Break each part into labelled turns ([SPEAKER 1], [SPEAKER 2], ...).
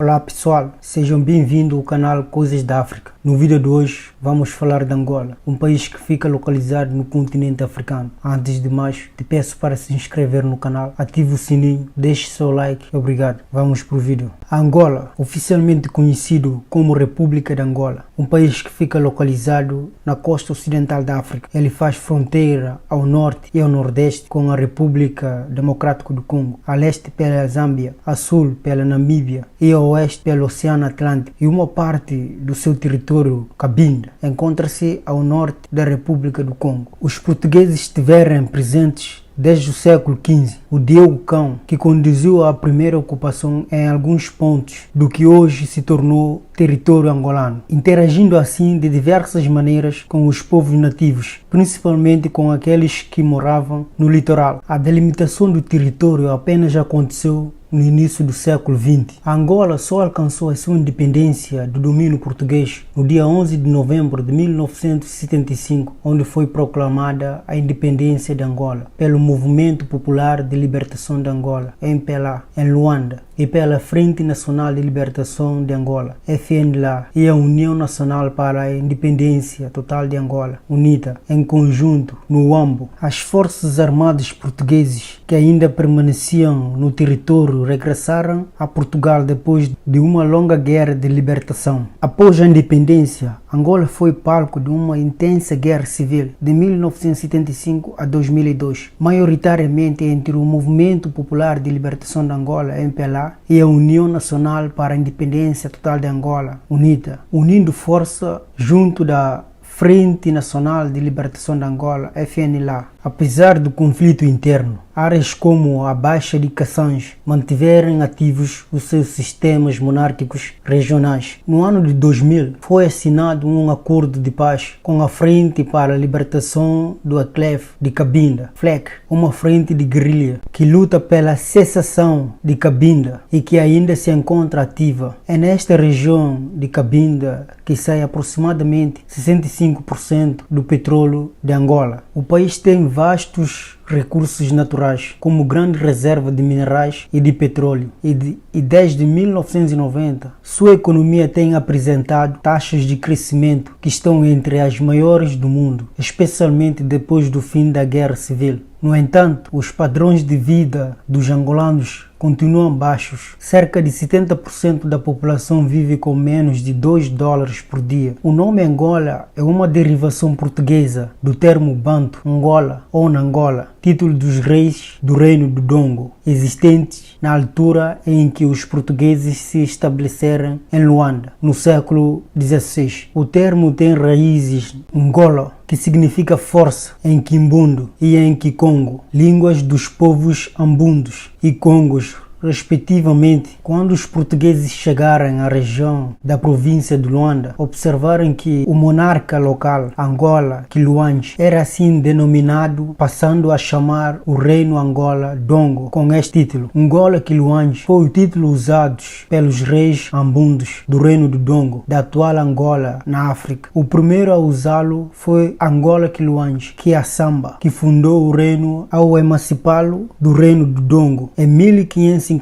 [SPEAKER 1] Olá pessoal, sejam bem-vindos ao canal Coisas da África. No vídeo de hoje vamos falar de Angola, um país que fica localizado no continente africano. Antes de mais, te peço para se inscrever no canal, ative o sininho, deixe seu like. Obrigado. Vamos para o vídeo. Angola, oficialmente conhecido como República de Angola, um país que fica localizado na costa ocidental da África. Ele faz fronteira ao norte e ao nordeste com a República Democrática do Congo, a leste pela Zâmbia, a sul pela Namíbia e ao oeste pelo Oceano Atlântico, e uma parte do seu território, Cabinda, encontra-se ao norte da República do Congo. Os portugueses estiveram presentes desde o século XV, o Diego Cão, que conduziu à primeira ocupação em alguns pontos do que hoje se tornou território angolano, interagindo assim de diversas maneiras com os povos nativos, principalmente com aqueles que moravam no litoral. A delimitação do território apenas aconteceu no início do século XX. A Angola só alcançou a sua independência do domínio português no dia 11 de novembro de 1975, onde foi proclamada a independência de Angola pelo Movimento Popular de Libertação de Angola, MPLA, em Luanda, e pela Frente Nacional de Libertação de Angola, FNLA, e a União Nacional para a Independência Total de Angola, UNITA, em conjunto, no Uambo. As forças armadas portuguesas que ainda permaneciam no território regressaram a Portugal depois de uma longa guerra de libertação. Após a independência, Angola foi palco de uma intensa guerra civil de 1975 a 2002, maioritariamente entre o Movimento Popular de Libertação de Angola, MPLA, e a União Nacional para a Independência Total de Angola, UNITA, unindo força junto da Frente Nacional de Libertação de Angola, FNLA. Apesar do conflito interno, áreas como a Baixa de Cassange mantiveram ativos os seus sistemas monárquicos regionais. No ano de 2000, foi assinado um acordo de paz com a Frente para a Libertação do Aclef de Cabinda, FLEC, uma frente de guerrilha que luta pela cessação de Cabinda e que ainda se encontra ativa. É nesta região de Cabinda que sai aproximadamente 65% do petróleo de Angola. O país tem vastos recursos naturais, como grande reserva de minerais e de petróleo, e desde 1990 sua economia tem apresentado taxas de crescimento que estão entre as maiores do mundo, especialmente depois do fim da Guerra Civil. No entanto, os padrões de vida dos angolanos continuam baixos. Cerca de 70% da população vive com menos de $2 por dia. O nome Angola é uma derivação portuguesa do termo Banto, Angola ou Nangola, título dos reis do Reino do Dongo, existentes na altura em que os portugueses se estabeleceram em Luanda, no século XVI. O termo tem raízes Ngolo, que significa força, em Quimbundo e em Kikongo, línguas dos povos ambundos e congos, respectivamente. Quando os portugueses chegaram à região da província de Luanda, observaram que o monarca local, Angola Quiluange, era assim denominado, passando a chamar o reino Angola Dongo com este título. Angola Quiluange foi o título usado pelos reis ambundos do reino do Dongo, da atual Angola, na África. O primeiro a usá-lo foi Angola Quiluange, que é a Samba, que fundou o reino ao emancipá-lo do reino do Dongo em 1556.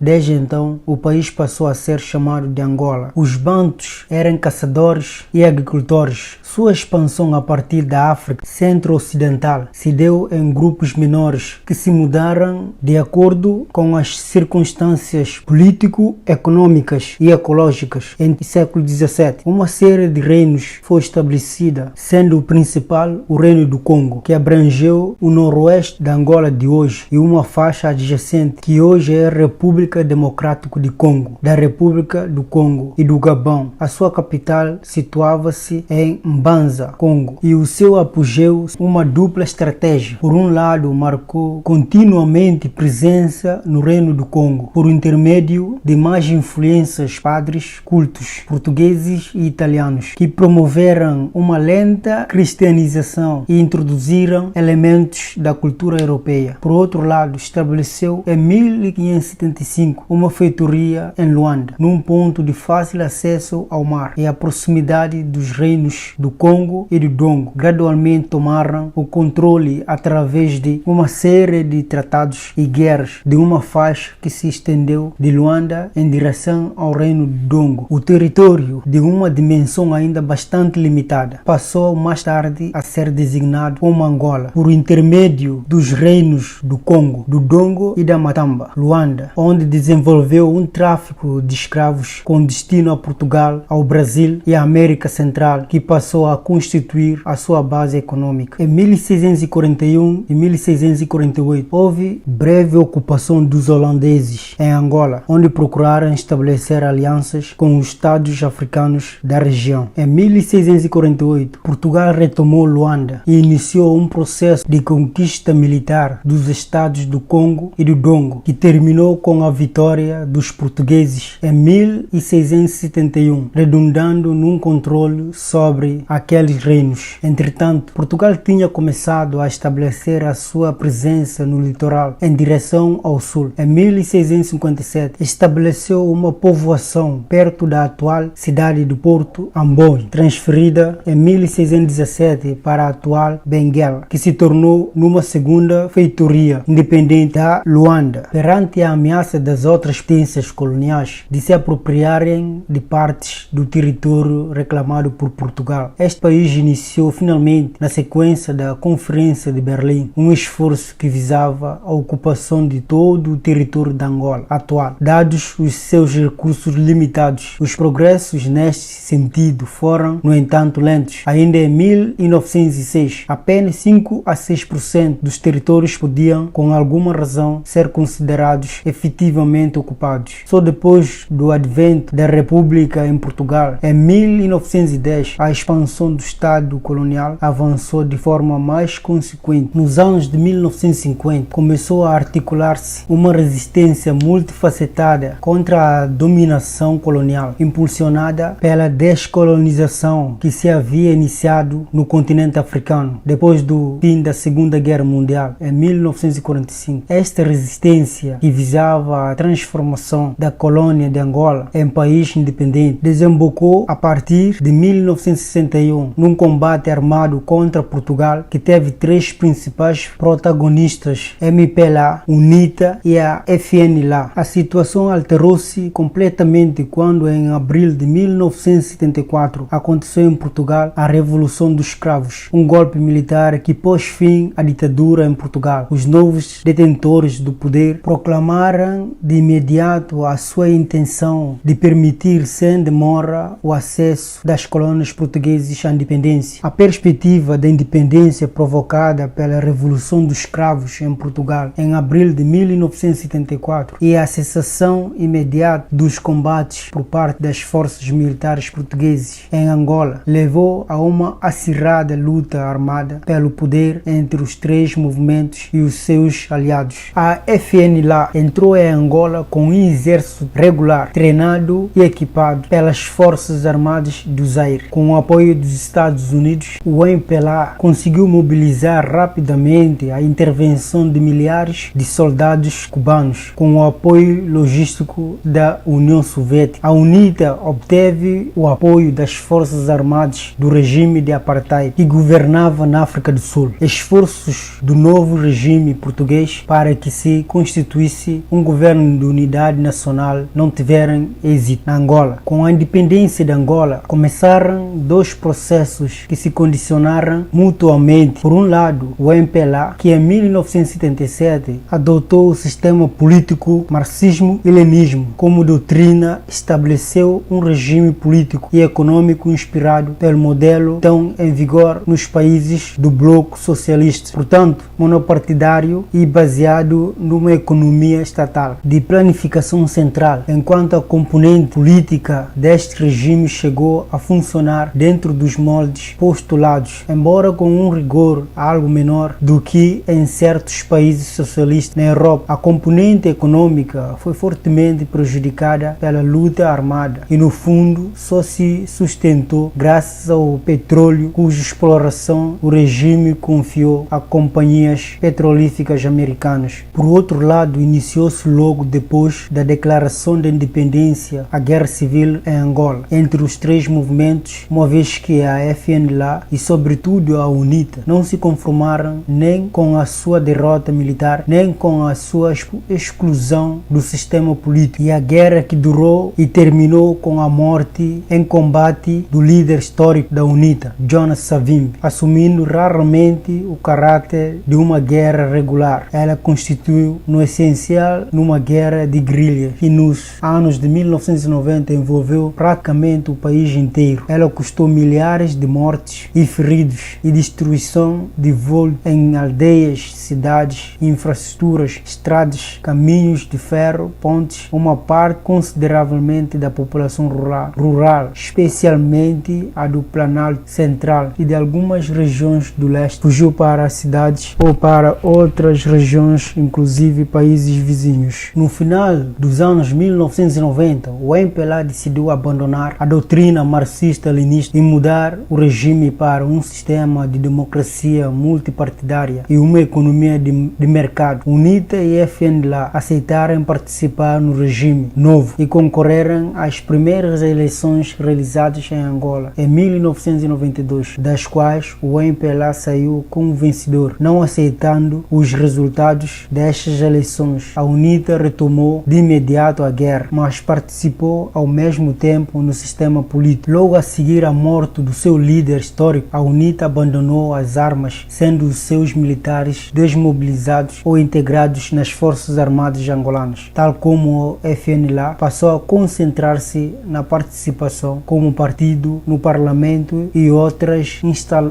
[SPEAKER 1] Desde então, o país passou a ser chamado de Angola. Os bantos eram caçadores e agricultores. Sua expansão a partir da África centro-ocidental se deu em grupos menores que se mudaram de acordo com as circunstâncias político-econômicas e ecológicas. Em século XVII, uma série de reinos foi estabelecida, sendo o principal o Reino do Congo, que abrangeu o noroeste da Angola de hoje e uma faixa adjacente que hoje é a República Democrática de Congo, da República do Congo e do Gabão. A sua capital situava-se em Mbanza, Congo, e o seu apogeu uma dupla estratégia. Por um lado, marcou continuamente presença no Reino do Congo, por intermédio de mais influências padres cultos portugueses e italianos, que promoveram uma lenta cristianização e introduziram elementos da cultura europeia. Por outro lado, estabeleceu em 1575 uma feitoria em Luanda, num ponto de fácil acesso ao mar e à proximidade dos reinos do Congo e do Dongo gradualmente tomaram o controle através de uma série de tratados e guerras de uma faixa que se estendeu de Luanda em direção ao reino do Dongo. O território, de uma dimensão ainda bastante limitada, passou mais tarde a ser designado como Angola, por intermédio dos reinos do Congo, do Dongo e da Matamba, Luanda, onde desenvolveu um tráfico de escravos com destino a Portugal, ao Brasil e à América Central, que passou a constituir a sua base econômica. Em 1641 e 1648 houve breve ocupação dos holandeses em Angola, onde procuraram estabelecer alianças com os estados africanos da região. Em 1648, Portugal retomou Luanda e iniciou um processo de conquista militar dos estados do Congo e do Dongo, que terminou com a vitória dos portugueses em 1671, redundando num controle sobre aqueles reinos. Entretanto, Portugal tinha começado a estabelecer a sua presença no litoral em direção ao sul. Em 1657, estabeleceu uma povoação perto da atual cidade do Porto, Ambonge, transferida em 1617 para a atual Benguela, que se tornou numa segunda feitoria independente da Luanda, perante a ameaça das outras potências coloniais de se apropriarem de partes do território reclamado por Portugal. Este país iniciou finalmente, na sequência da Conferência de Berlim, um esforço que visava a ocupação de todo o território da Angola atual, dados os seus recursos limitados. Os progressos neste sentido foram, no entanto, lentos. Ainda em 1906, apenas 5 a 6% dos territórios podiam, com alguma razão, ser considerados efetivamente ocupados. Só depois do advento da República em Portugal, em 1910, a expansão do Estado colonial avançou de forma mais consequente. Nos anos de 1950, começou a articular-se uma resistência multifacetada contra a dominação colonial, impulsionada pela descolonização que se havia iniciado no continente africano depois do fim da Segunda Guerra Mundial, em 1945. Esta resistência, que visava a transformação da colônia de Angola em país independente, desembocou a partir de 1961 num combate armado contra Portugal que teve três principais protagonistas: MPLA, UNITA e a FNLA. A situação alterou-se completamente quando, em abril de 1974, aconteceu em Portugal a Revolução dos Cravos, um golpe militar que pôs fim à ditadura em Portugal. Os novos detentores do poder proclamaram de imediato a sua intenção de permitir sem demora o acesso das colônias portuguesas à independência. A perspectiva da independência provocada pela Revolução dos Cravos em Portugal em abril de 1974 e a cessação imediata dos combates por parte das forças militares portuguesas em Angola levou a uma acirrada luta armada pelo poder entre os três movimentos e os seus aliados. A FNLA entrou em Angola com um exército regular, treinado e equipado pelas Forças Armadas do Zaire. Com o apoio dos Estados Unidos, o MPLA conseguiu mobilizar rapidamente a intervenção de milhares de soldados cubanos, com o apoio logístico da União Soviética. A UNITA obteve o apoio das Forças Armadas do regime de apartheid que governava na África do Sul. Esforços do novo regime português para que se constituísse um governo de unidade nacional não tiveram êxito na Angola. Com a independência de Angola, começaram dois processos que se condicionaram mutuamente. Por um lado, o MPLA, que em 1977 adotou o sistema político marxismo-leninismo como doutrina, estabeleceu um regime político e econômico inspirado pelo modelo então em vigor nos países do bloco socialista, portanto monopartidário e baseado numa economia estatal de planificação central, enquanto a componente política deste regime chegou a funcionar dentro dos moldes postulados, embora com um rigor algo menor do que em certos países socialistas. Na Europa, a componente econômica foi fortemente prejudicada pela luta armada e, no fundo, só se sustentou graças ao petróleo, cuja exploração o regime confiou a companhias petrolíferas americanas. Por outro lado, iniciou-se logo depois da declaração da independência a guerra civil em Angola entre os três movimentos, uma vez que a FNLA e sobretudo a UNITA não se conformaram nem com a sua derrota militar, nem com a sua exclusão do sistema político, e a guerra que durou e terminou com a morte em combate do líder histórico da UNITA, Jonas Savimbi, assumindo raramente o caráter de uma guerra regular. Ela constituiu, no essencial, numa guerra de guerrilhas que nos anos de 1990 envolveu praticamente o país inteiro. Ela custou milhares de mortes e feridos e destruição de voo em aldeias, cidades, infraestruturas, estradas, caminhos de ferro, pontes, uma parte consideravelmente da população rural, especialmente a do Planalto Central e de algumas regiões do leste, fugiu para as cidades ou para outras regiões, inclusive países vizinhos. No final dos anos 1990, o MPLA decidiu abandonar a doutrina marxista-leninista e mudar o regime para um sistema de democracia multipartidária e uma economia de mercado. UNITA e FNLA aceitaram participar no regime novo e concorreram às primeiras eleições realizadas em Angola em 1992, das quais o MPLA saiu como vencedor. Não aceitando os resultados destas eleições, a UNITA retomou de imediato a guerra, mas participou ao mesmo tempo no sistema político. Logo a seguir a morte do seu líder histórico, a UNITA abandonou as armas, sendo os seus militares desmobilizados ou integrados nas forças armadas angolanas, tal como o FNLA passou a concentrar-se na participação como partido no parlamento e outras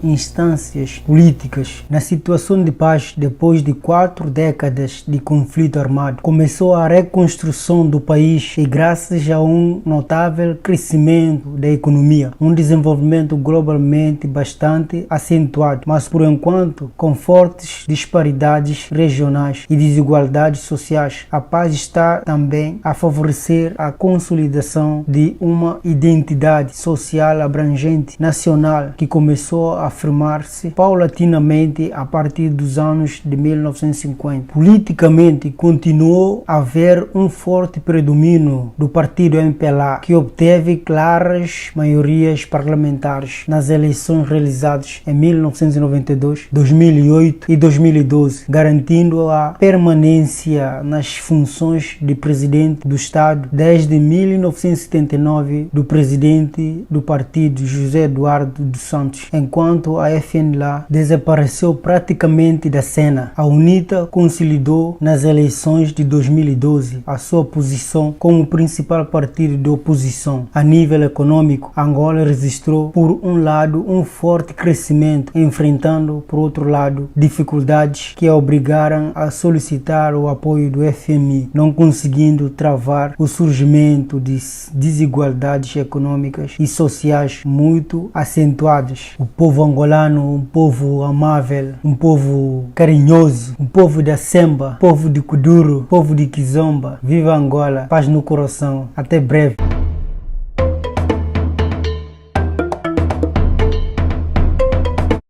[SPEAKER 1] instâncias políticas. Na situação de paz, depois de 4 décadas de conflito armado, começou a reconstrução do país e graças a um notável crescimento da economia, um desenvolvimento globalmente bastante acentuado, mas por enquanto com fortes disparidades regionais e desigualdades sociais. A paz está também a favorecer a consolidação de uma identidade social abrangente nacional que começou a afirmar-se paulatinamente a partir dos anos de 1950. Politicamente, continuou a haver um forte predomínio do partido MPLA, que obteve claras maiorias parlamentares nas eleições realizadas em 1992, 2008 e 2012, garantindo a permanência nas funções de presidente do Estado desde 1979 do presidente do partido, José Eduardo dos Santos, enquanto a FNLA desapareceu praticamente da cena. A UNITA consolidou nas eleições de 2012 a sua posição como principal partido de oposição. A nível econômico, Angola registrou, por um lado, um forte crescimento, enfrentando, por outro lado, dificuldades que a obrigaram a solicitar o apoio do FMI, não conseguindo travar o surgimento de desigualdades econômicas e sociais muito acentuadas. O povo angolano, um povo amável, um povo carinhoso, um povo da Semba, povo de Kuduro, povo de Kizomba. Viva Angola, paz no coração. Até breve.